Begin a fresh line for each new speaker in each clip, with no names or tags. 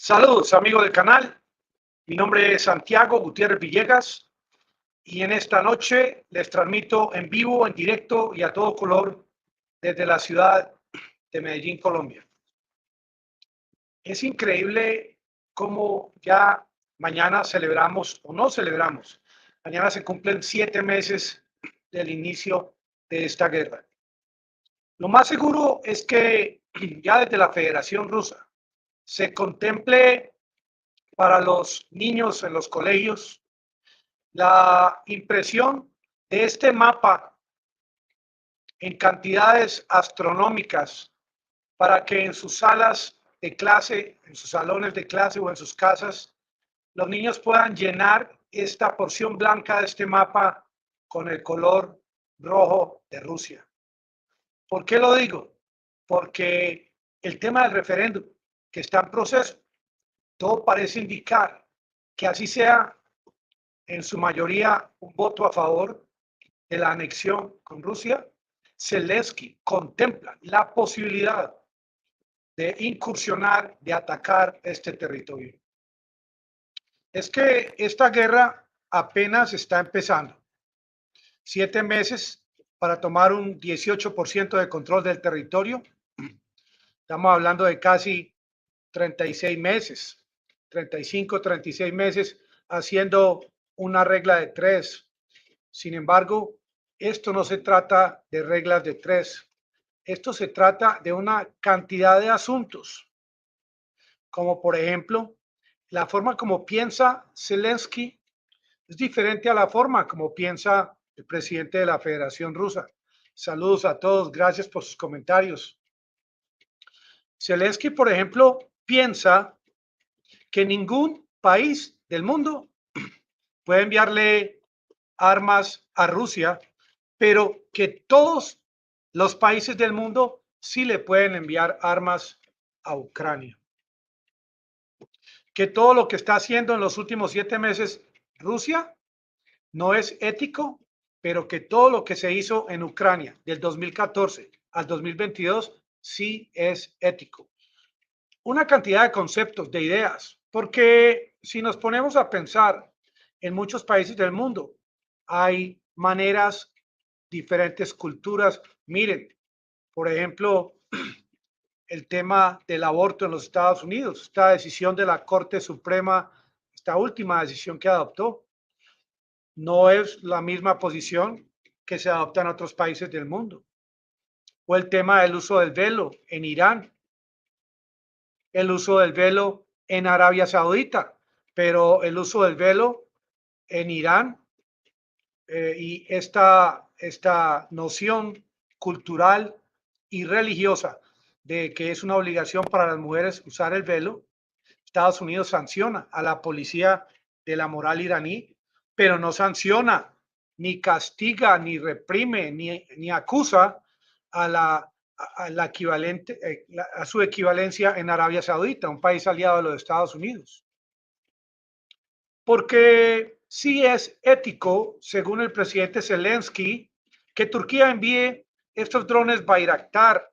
Saludos, amigos del canal. Mi nombre es Santiago Gutiérrez Villegas y en esta noche les transmito en vivo, en directo y a todo color desde la ciudad de Medellín, Colombia. Es increíble cómo ya mañana celebramos o no celebramos. Mañana se cumplen 7 meses del inicio de esta guerra. Lo más seguro es que ya desde la Federación Rusa se contemple para los niños en los colegios la impresión de este mapa en cantidades astronómicas para que en sus salas de clase, en sus salones de clase o en sus casas, los niños puedan llenar esta porción blanca de este mapa con el color rojo de Rusia. ¿Por qué lo digo? Porque el tema del referéndum que está en proceso, todo parece indicar que así sea en su mayoría un voto a favor de la anexión con Rusia. Zelensky contempla la posibilidad de incursionar, de atacar este territorio. Es que esta guerra apenas está empezando. 7 meses para tomar un 18% de control del territorio. Estamos hablando de casi 36 meses, 35, 36 meses haciendo una regla de 3. Sin embargo, esto no se trata de reglas de 3. Esto se trata de una cantidad de asuntos, como por ejemplo, la forma como piensa Zelensky es diferente a la forma como piensa el presidente de la Federación Rusa. Saludos a todos, gracias por sus comentarios. Zelensky, por ejemplo, piensa que ningún país del mundo puede enviarle armas a Rusia, pero que todos los países del mundo sí le pueden enviar armas a Ucrania. Que todo lo que está haciendo en los últimos 7 meses Rusia no es ético, pero que todo lo que se hizo en Ucrania del 2014 al 2022 sí es ético. Una cantidad de conceptos, de ideas, porque si nos ponemos a pensar en muchos países del mundo, hay maneras, diferentes culturas. Miren, por ejemplo, el tema del aborto en los Estados Unidos, esta decisión de la Corte Suprema, esta última decisión que adoptó, no es la misma posición que se adopta en otros países del mundo. O el tema del uso del velo en Irán, el uso del velo en Arabia Saudita, pero el uso del velo en Irán y esta noción cultural y religiosa de que es una obligación para las mujeres usar el velo. Estados Unidos sanciona a la policía de la moral iraní, pero no sanciona, ni castiga, ni reprime, ni acusa a equivalente, a su equivalencia en Arabia Saudita, un país aliado de los Estados Unidos. Porque sí es ético, según el presidente Zelensky, que Turquía envíe estos drones Bayraktar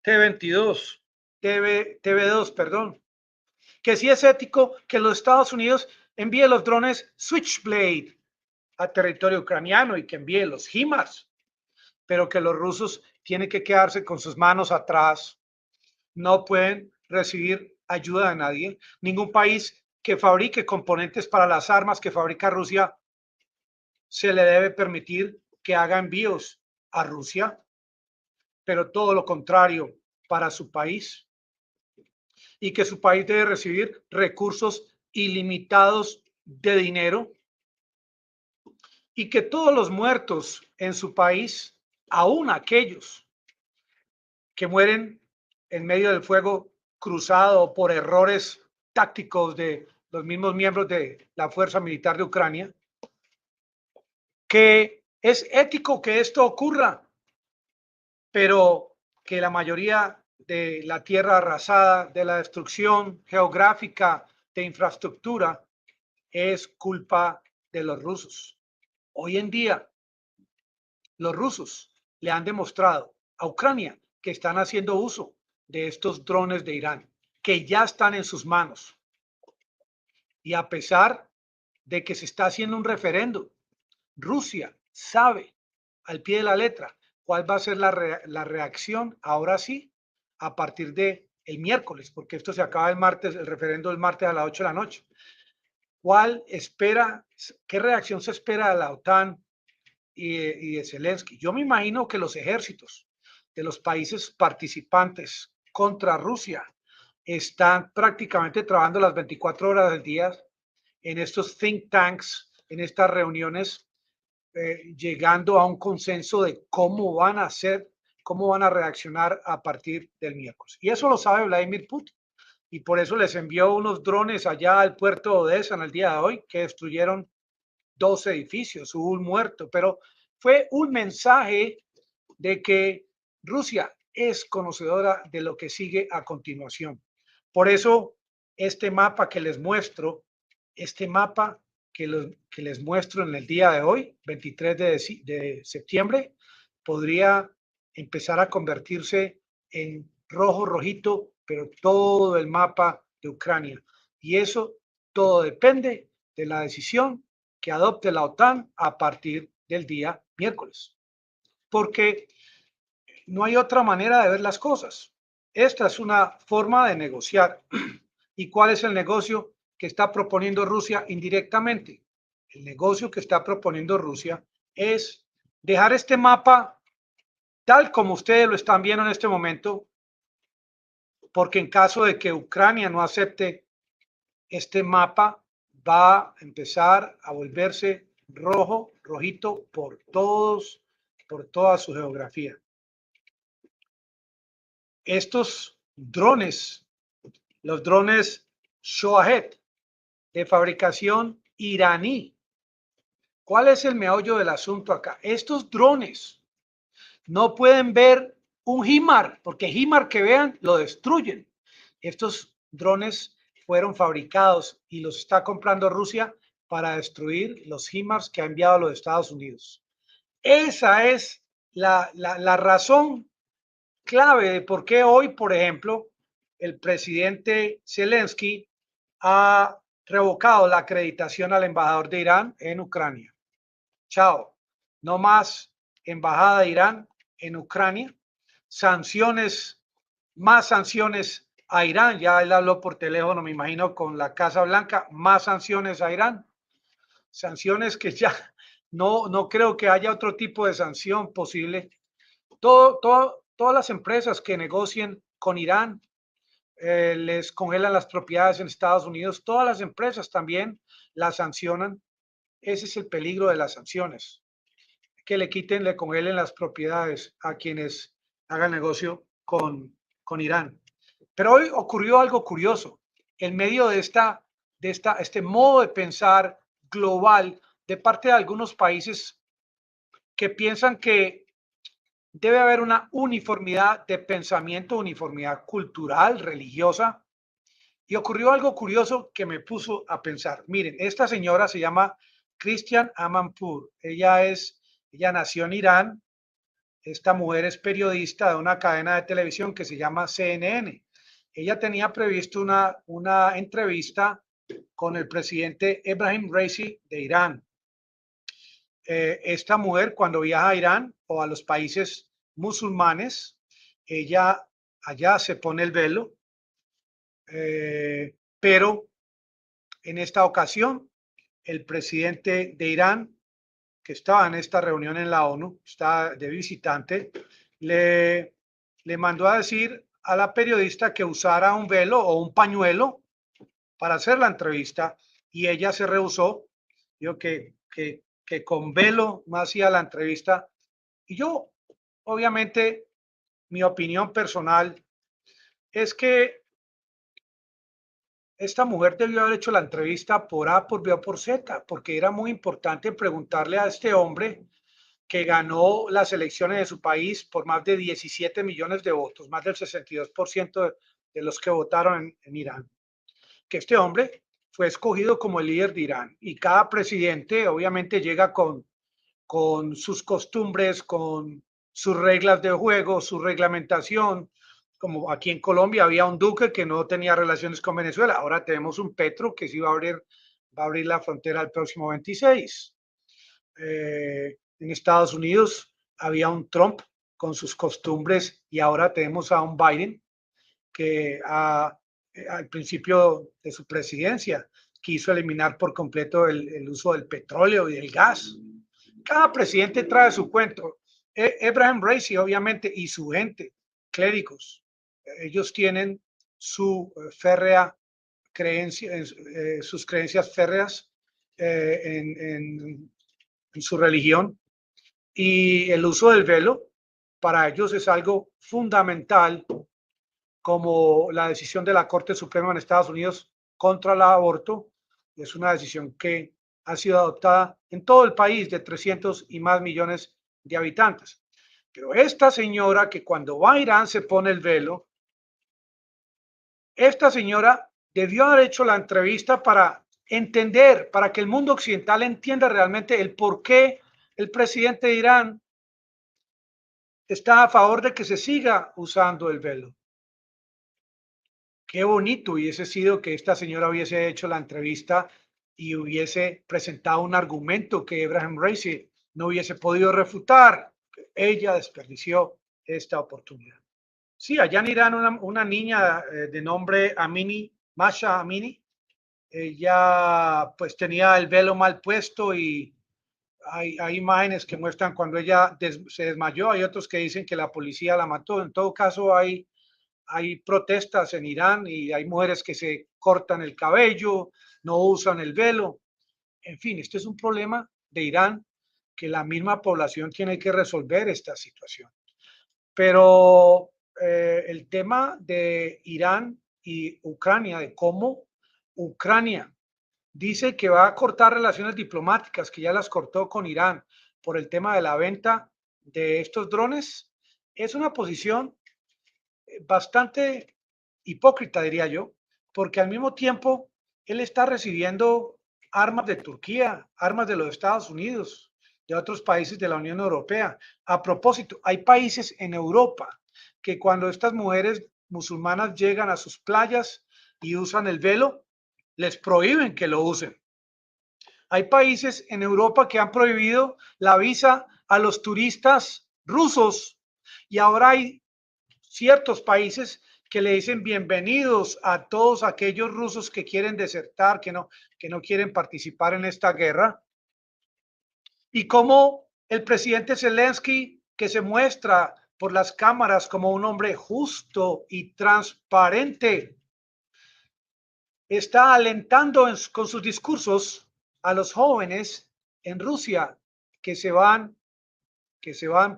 T-22, TV2, perdón. Que sí es ético que los Estados Unidos envíe los drones Switchblade a territorio ucraniano y que envíe los HIMARS, pero que los rusos tienen que quedarse con sus manos atrás, no pueden recibir ayuda de nadie. Ningún país que fabrique componentes para las armas que fabrica Rusia se le debe permitir que haga envíos a Rusia, pero todo lo contrario para su país, y que su país debe recibir recursos ilimitados de dinero, y que todos los muertos en su país, aún aquellos que mueren en medio del fuego cruzado por errores tácticos de los mismos miembros de la fuerza militar de Ucrania, que es ético que esto ocurra, pero que la mayoría de la tierra arrasada, de la destrucción geográfica de infraestructura, es culpa de los rusos. Hoy en día, los rusos le han demostrado a Ucrania que están haciendo uso de estos drones de Irán, que ya están en sus manos. Y a pesar de que se está haciendo un referendo, Rusia sabe al pie de la letra cuál va a ser la reacción, ahora sí, a partir de el miércoles, porque esto se acaba el martes, el referendo el martes a las 8 de la noche. ¿Cuál espera, qué reacción se espera de la OTAN y de Zelensky? Yo me imagino que los ejércitos de los países participantes contra Rusia están prácticamente trabajando las 24 horas del día en estos think tanks, en estas reuniones, llegando a un consenso de cómo van a hacer, cómo van a reaccionar a partir del miércoles. Y eso lo sabe Vladimir Putin. Y por eso les envió unos drones allá al puerto de Odessa en el día de hoy que destruyeron 2 edificios, hubo un muerto, pero fue un mensaje de que Rusia es conocedora de lo que sigue a continuación. Por eso este mapa que les muestro, este mapa que les muestro en el día de hoy, 23 de septiembre, podría empezar a convertirse en rojo, rojito, pero todo el mapa de Ucrania. Y eso todo depende de la decisión que adopte la OTAN a partir del día miércoles. Porque no hay otra manera de ver las cosas. Esta es una forma de negociar. ¿Y cuál es el negocio que está proponiendo Rusia indirectamente? El negocio que está proponiendo Rusia es dejar este mapa tal como ustedes lo están viendo en este momento, porque en caso de que Ucrania no acepte este mapa, va a empezar a volverse rojo, rojito por toda su geografía. Estos drones, los drones Shahed de fabricación iraní. ¿Cuál es el meollo del asunto acá? Estos drones no pueden ver un HIMARS, porque HIMARS que vean lo destruyen. Estos drones fueron fabricados y los está comprando Rusia para destruir los HIMARS que ha enviado a los Estados Unidos. Esa es la razón clave de por qué hoy, por ejemplo, el presidente Zelensky ha revocado la acreditación al embajador de Irán en Ucrania. Chao, no más embajada de Irán en Ucrania. Sanciones, más sanciones a Irán. Ya él habló por teléfono, me imagino, con la Casa Blanca. Más sanciones a Irán. Sanciones que ya no creo que haya otro tipo de sanción posible. Todas las empresas que negocien con Irán les congelan las propiedades en Estados Unidos. Todas las empresas también las sancionan. Ese es el peligro de las sanciones, que le quiten, le congelen las propiedades a quienes hagan negocio con Irán. Pero hoy ocurrió algo curioso. En medio de este modo de pensar global de parte de algunos países que piensan que debe haber una uniformidad de pensamiento, uniformidad cultural, religiosa. Y ocurrió algo curioso que me puso a pensar. Miren, esta señora se llama Christiane Amanpour. Ella nació en Irán. Esta mujer es periodista de una cadena de televisión que se llama CNN. Ella tenía previsto una entrevista con el presidente Ebrahim Raisi de Irán. Esta mujer, cuando viaja a Irán o a los países musulmanes, ella allá se pone el velo, pero en esta ocasión el presidente de Irán, que estaba en esta reunión en la ONU, está de visitante, le mandó a decir a la periodista que usara un velo o un pañuelo para hacer la entrevista y ella se rehusó. Dijo que con velo no hacía la entrevista. Y yo, obviamente, mi opinión personal es que esta mujer debió haber hecho la entrevista por A, por B o por Z, porque era muy importante preguntarle a este hombre que ganó las elecciones de su país por más de 17 millones de votos, más del 62% de los que votaron en Irán, que este hombre fue escogido como el líder de Irán. Y cada presidente obviamente llega con sus costumbres, con sus reglas de juego, su reglamentación, como aquí en Colombia había un Duque que no tenía relaciones con Venezuela, ahora tenemos un Petro que sí va a abrir la frontera el próximo 26. En Estados Unidos había un Trump con sus costumbres y ahora tenemos a un Biden que al principio de su presidencia quiso eliminar por completo el uso del petróleo y del gas. Cada presidente trae su cuento. Abraham Raisi, obviamente, y su gente, clérigos, ellos tienen su férrea creencia, sus creencias férreas en su religión, y el uso del velo para ellos es algo fundamental, como la decisión de la Corte Suprema en Estados Unidos contra el aborto. Es una decisión que ha sido adoptada en todo el país de 300 y más millones de habitantes. Pero esta señora que cuando va a Irán se pone el velo, esta señora debió haber hecho la entrevista para entender, para que el mundo occidental entienda realmente el por qué el presidente de Irán está a favor de que se siga usando el velo. Qué bonito hubiese sido que esta señora hubiese hecho la entrevista y hubiese presentado un argumento que Abraham Raisi no hubiese podido refutar. Ella desperdició esta oportunidad. Sí, allá en Irán una niña de nombre Amini, Masha Amini, ella pues tenía el velo mal puesto y hay imágenes que muestran cuando ella se desmayó, hay otros que dicen que la policía la mató. En todo caso hay protestas en Irán y hay mujeres que se cortan el cabello, no usan el velo. En fin, este es un problema de Irán que la misma población tiene que resolver esta situación. Pero el tema de Irán y Ucrania, de cómo Ucrania dice que va a cortar relaciones diplomáticas, que ya las cortó con Irán por el tema de la venta de estos drones, es una posición bastante hipócrita, diría yo, porque al mismo tiempo él está recibiendo armas de Turquía, armas de los Estados Unidos, de otros países de la Unión Europea. A propósito, hay países en Europa que cuando estas mujeres musulmanas llegan a sus playas y usan el velo, les prohíben que lo usen. Hay países en Europa que han prohibido la visa a los turistas rusos y ahora hay ciertos países que le dicen bienvenidos a todos aquellos rusos que quieren desertar, que no quieren participar en esta guerra. Y como el presidente Zelensky, que se muestra por las cámaras como un hombre justo y transparente, está alentando con sus discursos a los jóvenes en Rusia que se van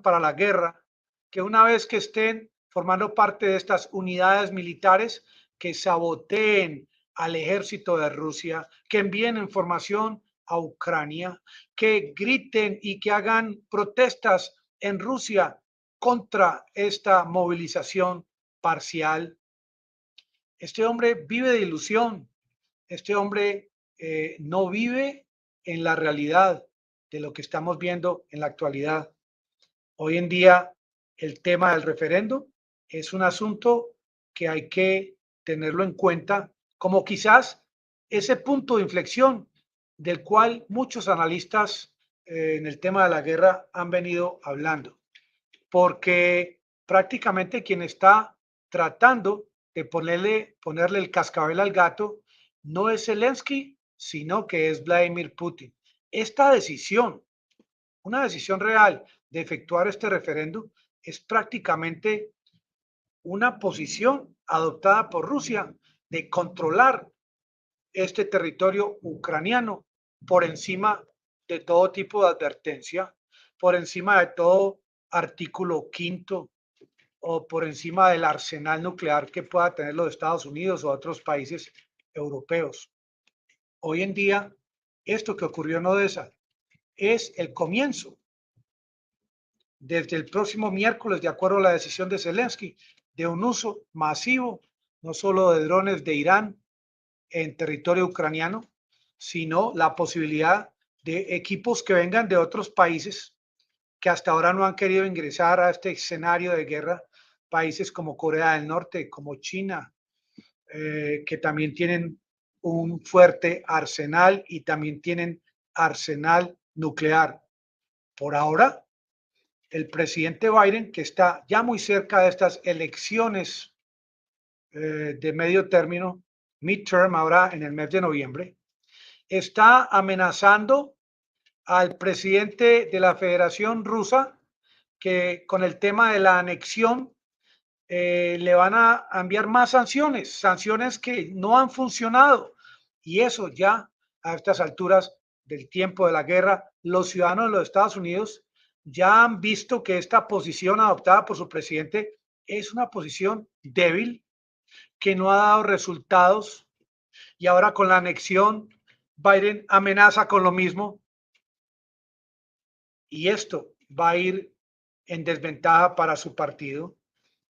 para la guerra, que una vez que estén formando parte de estas unidades militares, que saboteen al ejército de Rusia, que envíen información a Ucrania, que griten y que hagan protestas en Rusia contra esta movilización parcial. Este hombre vive de ilusión, este hombre no vive en la realidad de lo que estamos viendo en la actualidad. Hoy en día el tema del referendo es un asunto que hay que tenerlo en cuenta como quizás ese punto de inflexión del cual muchos analistas en el tema de la guerra han venido hablando, porque prácticamente quien está tratando de ponerle el cascabel al gato no es Zelensky, sino que es Vladimir Putin. Esta decisión, una decisión real de efectuar este referendo, es prácticamente una posición adoptada por Rusia de controlar este territorio ucraniano por encima de todo tipo de advertencia, por encima de todo artículo quinto o por encima del arsenal nuclear que pueda tener los Estados Unidos o otros países europeos. Hoy en día, esto que ocurrió en Odessa es el comienzo. Desde el próximo miércoles, de acuerdo a la decisión de Zelensky, de un uso masivo, no solo de drones de Irán en territorio ucraniano, sino la posibilidad de equipos que vengan de otros países que hasta ahora no han querido ingresar a este escenario de guerra, países como Corea del Norte, como China, que también tienen un fuerte arsenal y también tienen arsenal nuclear. Por ahora, el presidente Biden, que está ya muy cerca de estas elecciones de medio término, midterm, ahora en el mes de noviembre, está amenazando al presidente de la Federación Rusa que con el tema de la anexión le van a enviar más sanciones, sanciones que no han funcionado. Y eso ya a estas alturas del tiempo de la guerra, los ciudadanos de los Estados Unidos ya han visto que esta posición adoptada por su presidente es una posición débil, que no ha dado resultados. Y ahora con la anexión, Biden amenaza con lo mismo. Y esto va a ir en desventaja para su partido.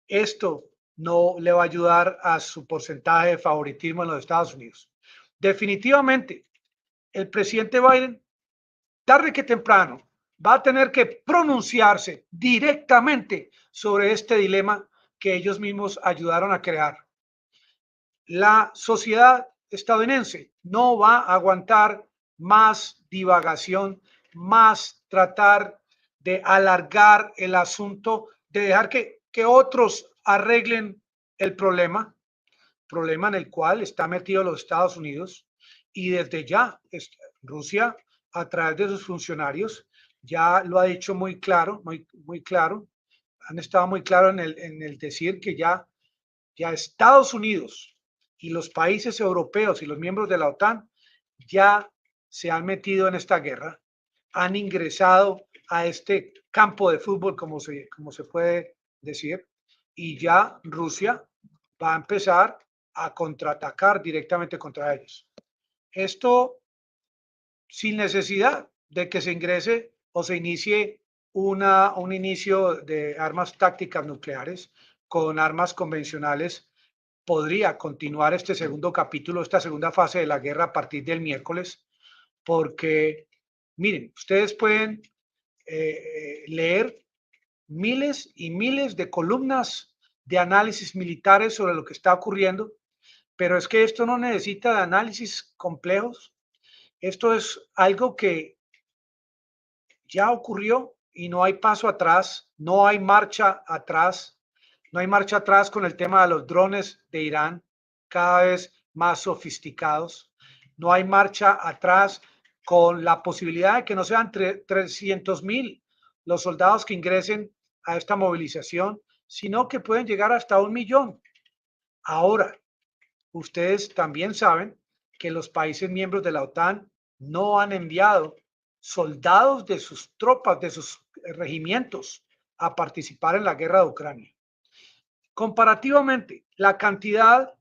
Esto no le va a ayudar a su porcentaje de favoritismo en los Estados Unidos. Definitivamente, el presidente Biden, tarde que temprano, va a tener que pronunciarse directamente sobre este dilema que ellos mismos ayudaron a crear. La sociedad estadounidense no va a aguantar más divagación, más tratar de alargar el asunto, de dejar que otros arreglen el problema en el cual está metido los Estados Unidos y desde ya Rusia a través de sus funcionarios ya lo ha dicho muy claro, muy claro, han estado muy claros en el decir que ya Estados Unidos y los países europeos y los miembros de la OTAN ya se han metido en esta guerra, han ingresado a este campo de fútbol, como se puede decir, y ya Rusia va a empezar a contraatacar directamente contra ellos. Esto sin necesidad de que se ingrese o se inicie un inicio de armas tácticas nucleares con armas convencionales. Podría continuar este segundo capítulo, esta segunda fase de la guerra a partir del miércoles, porque miren, ustedes pueden leer miles y miles de columnas de análisis militares sobre lo que está ocurriendo, pero es que esto no necesita de análisis complejos. Esto es algo que ya ocurrió y no hay paso atrás, no hay marcha atrás, no hay marcha atrás con el tema de los drones de Irán, cada vez más sofisticados. No hay marcha atrás con la posibilidad de que no sean 300,000 los soldados que ingresen a esta movilización, sino que pueden llegar hasta 1,000,000. Ahora, ustedes también saben que los países miembros de la OTAN no han enviado soldados de sus tropas, de sus regimientos, a participar en la guerra de Ucrania. Comparativamente, la cantidad,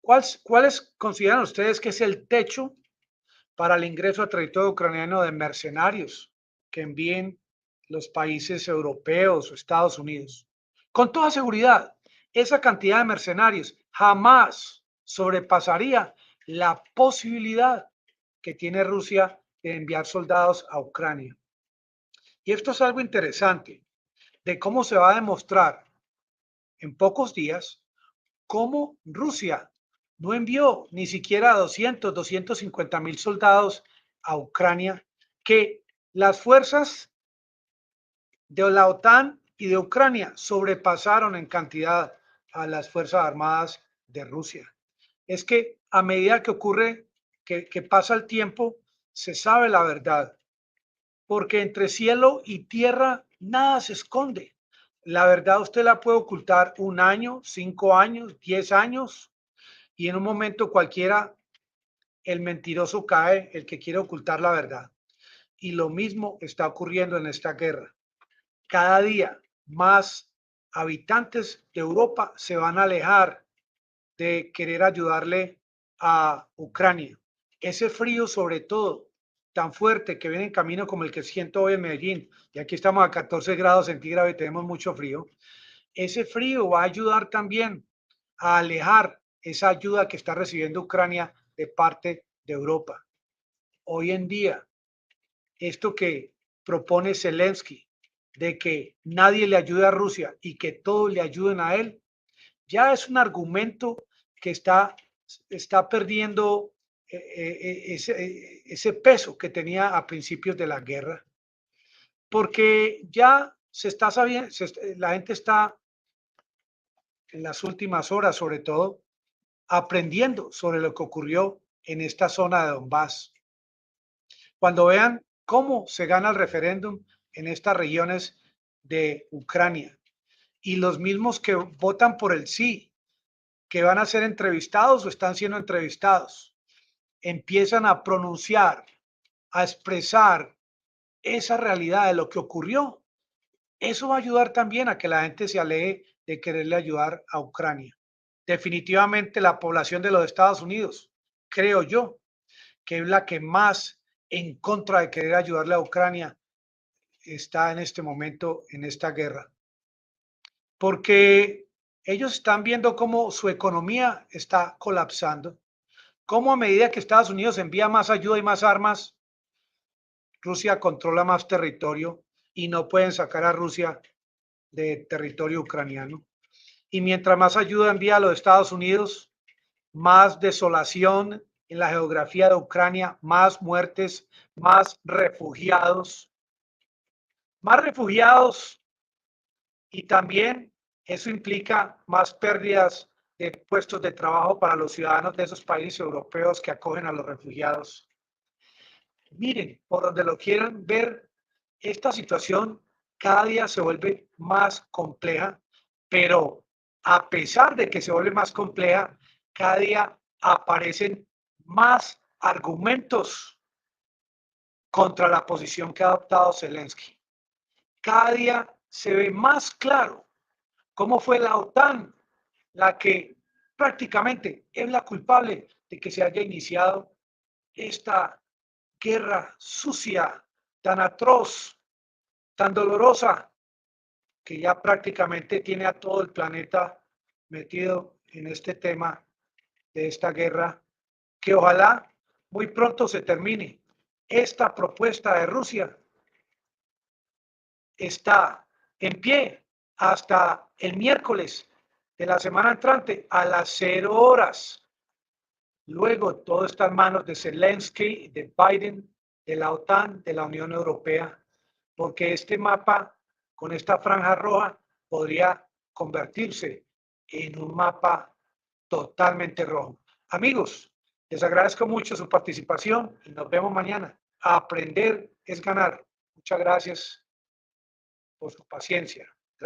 ¿cuáles consideran ustedes que es el techo para el ingreso a territorio ucraniano de mercenarios que envíen los países europeos o Estados Unidos? Con toda seguridad, esa cantidad de mercenarios jamás sobrepasaría la posibilidad que tiene Rusia de enviar soldados a Ucrania. Y esto es algo interesante de cómo se va a demostrar en pocos días cómo Rusia no envió ni siquiera 250,000 soldados a Ucrania, que las fuerzas de la OTAN y de Ucrania sobrepasaron en cantidad a las Fuerzas Armadas de Rusia. Es que a medida que ocurre, que pasa el tiempo, se sabe la verdad, porque entre cielo y tierra nada se esconde. La verdad usted la puede ocultar 1 año, 5 años, 10 años, y en un momento cualquiera el mentiroso cae, el que quiere ocultar la verdad. Y lo mismo está ocurriendo en esta guerra. Cada día más habitantes de Europa se van a alejar de querer ayudarle a Ucrania. Ese frío, sobre todo, tan fuerte que viene en camino como el que siento hoy en Medellín, y aquí estamos a 14 grados centígrados y tenemos mucho frío, ese frío va a ayudar también a alejar esa ayuda que está recibiendo Ucrania de parte de Europa. Hoy en día, esto que propone Zelensky de que nadie le ayude a Rusia y que todos le ayuden a él, ya es un argumento que está perdiendo ese peso que tenía a principios de la guerra, porque ya se está sabiendo, la gente está en las últimas horas, sobre todo, aprendiendo sobre lo que ocurrió en esta zona de Donbass. Cuando vean cómo se gana el referéndum en estas regiones de Ucrania y los mismos que votan por el sí, que van a ser entrevistados o están siendo entrevistados, empiezan a pronunciar, a expresar esa realidad de lo que ocurrió, eso va a ayudar también a que la gente se aleje de quererle ayudar a Ucrania. Definitivamente la población de los Estados Unidos, creo yo, que es la que más en contra de querer ayudarle a Ucrania está en este momento en esta guerra. Porque ellos están viendo cómo su economía está colapsando, cómo a medida que Estados Unidos envía más ayuda y más armas, Rusia controla más territorio y no pueden sacar a Rusia de territorio ucraniano. Y mientras más ayuda envía a los Estados Unidos, más desolación en la geografía de Ucrania, más muertes, más refugiados y también eso implica más pérdidas de puestos de trabajo para los ciudadanos de esos países europeos que acogen a los refugiados. Miren, por donde lo quieran ver, esta situación cada día se vuelve más compleja, pero a pesar de que se vuelve más compleja, cada día aparecen más argumentos contra la posición que ha adoptado Zelensky. Cada día se ve más claro cómo fue la OTAN la que prácticamente es la culpable de que se haya iniciado esta guerra sucia, tan atroz, tan dolorosa, que ya prácticamente tiene a todo el planeta metido en este tema de esta guerra, que ojalá muy pronto se termine. Esta propuesta de Rusia está en pie hasta el miércoles de la semana entrante a las 0 horas. Luego todo está en manos de Zelensky, de Biden, de la OTAN, de la Unión Europea, porque este mapa con esta franja roja podría convertirse en un mapa totalmente rojo. Amigos, les agradezco mucho su participación y nos vemos mañana. Aprender es ganar. Muchas gracias por su paciencia.